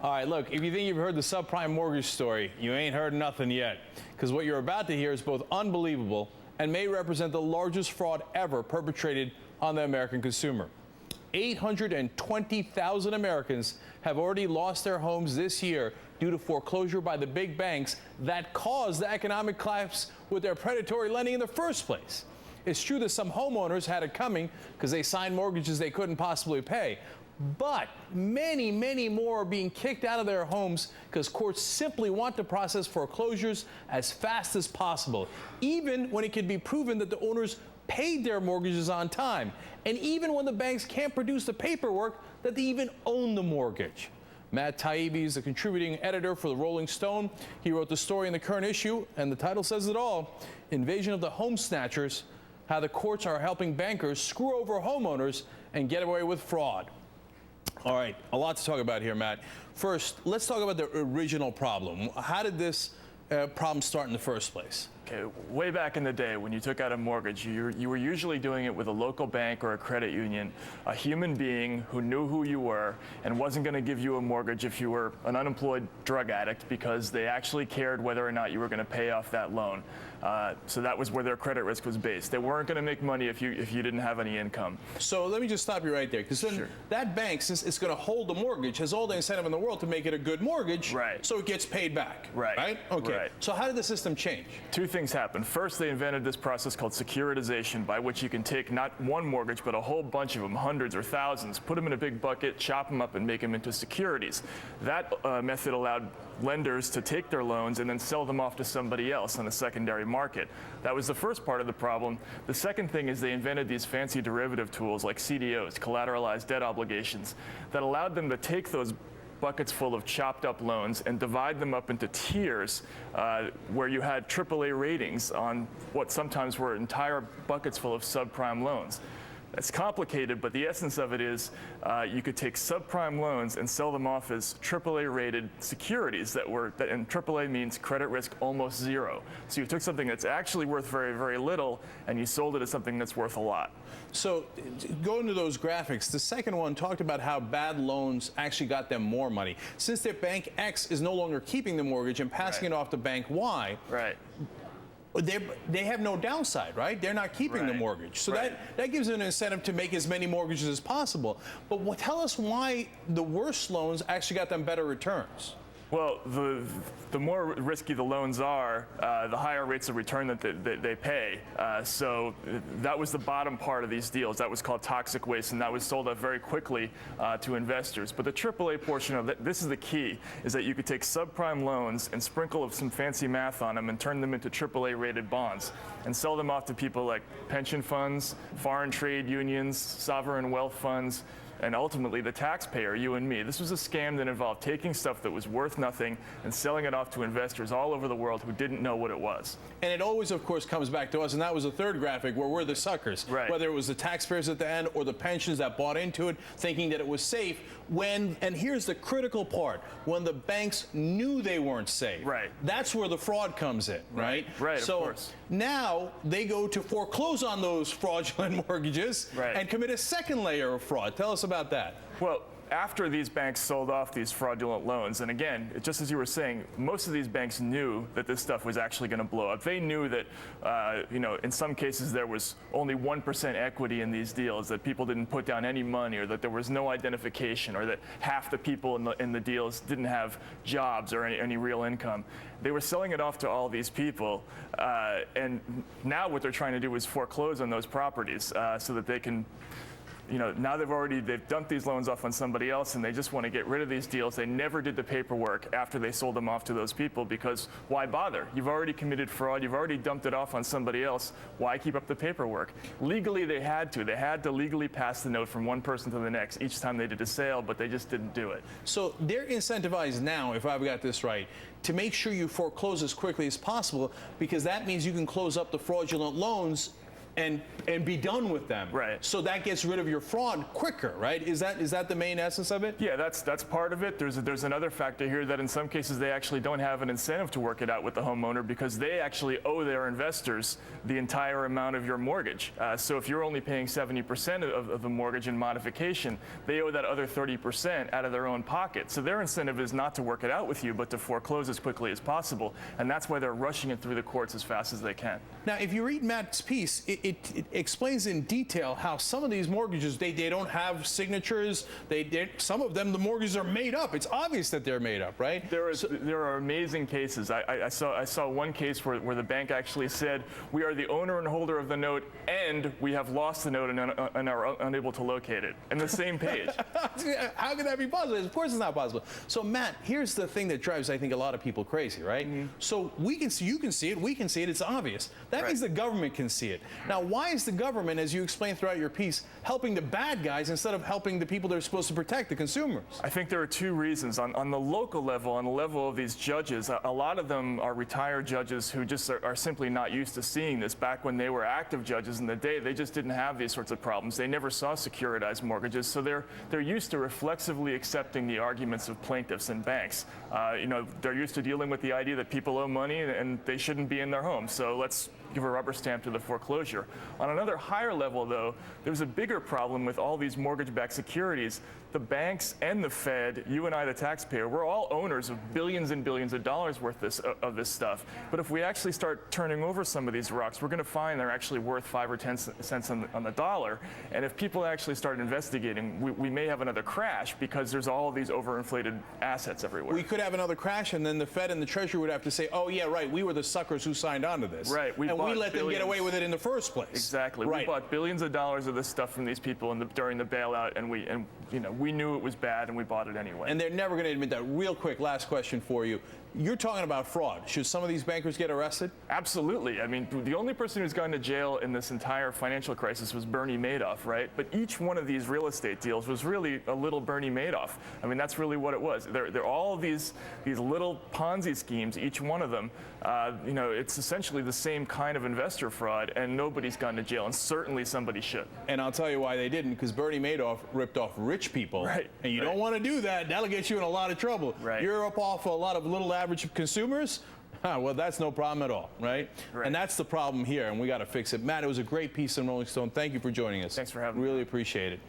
All right, look, if you think you've heard the subprime mortgage story, you ain't heard nothing yet. Because what you're about to hear is both unbelievable and may represent the largest fraud ever perpetrated on the American consumer. 820,000 Americans have already lost their homes this year due to foreclosure by the big banks that caused the economic collapse with their predatory lending in the first place. It's true that some homeowners had it coming because they signed mortgages they couldn't possibly pay. But many, many more are being kicked out of their homes because courts simply want to process foreclosures as fast as possible, even when it can be proven that the owners paid their mortgages on time, and even when the banks can't produce the paperwork that they even own the mortgage. Matt Taibbi is a contributing editor for the Rolling Stone. He wrote the story in the current issue, and the title says it all: Invasion of the Home Snatchers, how the courts are helping bankers screw over homeowners and get away with fraud. All right, a lot to talk about here, Matt. First, let's talk about the original problem. How did this problem start in the first place? Okay, way back in the day when you took out a mortgage, you were usually doing it with a local bank or a credit union, a human being who knew who you were and wasn't going to give you a mortgage if you were an unemployed drug addict, because they actually cared whether or not you were going to pay off that loan. So that was where their credit risk was based. They weren't going to make money if you didn't have any income. So let me just stop you right there, because then that bank, since it's going to hold the mortgage, has all the incentive in the world to make it a good mortgage, right, so it gets paid back. Right. Okay. Right. So how did the system change? Two things happened. First, they invented this process called securitization, by which you can take not one mortgage, but a whole bunch of them, hundreds or thousands, put them in a big bucket, chop them up, and make them into securities. That method allowed lenders to take their loans and then sell them off to somebody else on the secondary market. That was the first part of the problem. The second thing is they invented these fancy derivative tools like CDOs, collateralized debt obligations, that allowed them to take those buckets full of chopped up loans and divide them up into tiers where you had AAA ratings on what sometimes were entire buckets full of subprime loans. It's complicated, but the essence of it is you could take subprime loans and sell them off as AAA rated securities and AAA means credit risk almost zero. So you took something that's actually worth very, very little and you sold it as something that's worth a lot. So going to those graphics, the second one talked about how bad loans actually got them more money. Since their bank X is no longer keeping the mortgage and passing it off to bank Y, they have no downside, right? They're not keeping the mortgage. So that gives them an incentive to make as many mortgages as possible. But tell us why the worst loans actually got them better returns. Well, the more risky the loans are, the higher rates of return that they pay. So that was the bottom part of these deals. That was called toxic waste, and that was sold off very quickly to investors. But the AAA portion of it, this is the key, is that you could take subprime loans and sprinkle some fancy math on them and turn them into AAA rated bonds and sell them off to people like pension funds, foreign trade unions, sovereign wealth funds, and ultimately the taxpayer, you and me. This was a scam that involved taking stuff that was worth nothing and selling it off to investors all over the world who didn't know what it was. And it always, of course, comes back to us, and that was the third graphic where we're the suckers. Right. Whether it was the taxpayers at the end or the pensions that bought into it, thinking that it was safe, and here's the critical part, when the banks knew they weren't safe. Right. That's where the fraud comes in, right? Right, so of course. Now they go to foreclose on those fraudulent mortgages and commit a second layer of fraud. Tell us about that. Well, after these banks sold off these fraudulent loans, and again, just as you were saying, most of these banks knew that this stuff was actually going to blow up. They knew that, in some cases there was only 1% equity in these deals, that people didn't put down any money, or that there was no identification, or that half the people in the deals didn't have jobs or any real income. They were selling it off to all these people, and now what they're trying to do is foreclose on those properties so that they can. Now they've dumped these loans off on somebody else, and they just want to get rid of these deals. They never did the paperwork after they sold them off to those people, because why bother? You've already committed fraud. You've already dumped it off on somebody else. Why keep up the paperwork? Legally, they had to. They had to legally pass the note from one person to the next each time they did a sale, but they just didn't do it. So they're incentivized now, if I've got this right, to make sure you foreclose as quickly as possible, because that means you can close up the fraudulent loans and be done with them. Right. So that gets rid of your fraud quicker, right? Is that the main essence of it? Yeah, that's part of it. There's another factor here that in some cases they actually don't have an incentive to work it out with the homeowner because they actually owe their investors the entire amount of your mortgage. So if you're only paying 70% of the mortgage in modification, they owe that other 30% out of their own pocket. So their incentive is not to work it out with you, but to foreclose as quickly as possible. And that's why they're rushing it through the courts as fast as they can. Now, if you read Matt's piece, it explains in detail how some of these mortgages, they don't have signatures. Some of them, the mortgages are made up. It's obvious that they're made up, right? There are amazing cases. I saw one case where the bank actually said, we are the owner and holder of the note, and we have lost the note and are unable to locate it. In the same page. How can that be possible? Of course it's not possible. So, Matt, here's the thing that drives, I think, a lot of people crazy, right? Mm-hmm. So we can see, you can see it, we can see it, it's obvious. That means the government can see it. Now, why is the government, as you explained throughout your piece, helping the bad guys instead of helping the people they're supposed to protect, the consumers? I think there are two reasons. On the local level, on the level of these judges, a lot of them are retired judges who just are simply not used to seeing this. Back when they were active judges in the day, they just didn't have these sorts of problems. They never saw securitized mortgages, so they're used to reflexively accepting the arguments of plaintiffs and banks. They're used to dealing with the idea that people owe money and they shouldn't be in their homes. So let's give a rubber stamp to the foreclosure. On another higher level, though, there's a bigger problem with all these mortgage-backed securities. The banks and the Fed, you and I, the taxpayer, we're all owners of billions and billions of dollars worth of this stuff. But if we actually start turning over some of these rocks, we're going to find they're actually worth 5 or 10 cents on the dollar. And if people actually start investigating, we may have another crash because there's all of these overinflated assets everywhere. We could have another crash, and then the Fed and the Treasury would have to say, oh, yeah, right, we were the suckers who signed on to this. Right. We let them get away with it in the first place. Exactly. Right. We bought billions of dollars of this stuff from these people during the bailout, and we knew it was bad, and we bought it anyway. And they're never going to admit that. Real quick, last question for you. You're talking about fraud. Should some of these bankers get arrested? Absolutely. I mean, the only person who's gone to jail in this entire financial crisis was Bernie Madoff, right? But each one of these real estate deals was really a little Bernie Madoff. I mean, that's really what it was. They're all these little Ponzi schemes, each one of them. It's essentially the same kind of investor fraud, and nobody's gone to jail, and certainly somebody should. And I'll tell you why they didn't, because Bernie Madoff ripped off rich people. Right. And you don't want to do that. That'll get you in a lot of trouble. Right. You're up off a lot of little average consumers. Well, that's no problem at all, right? And that's the problem here, and we got to fix it. Matt, it was a great piece in Rolling Stone. Thank you for joining us. Thanks for having me. Really appreciate it.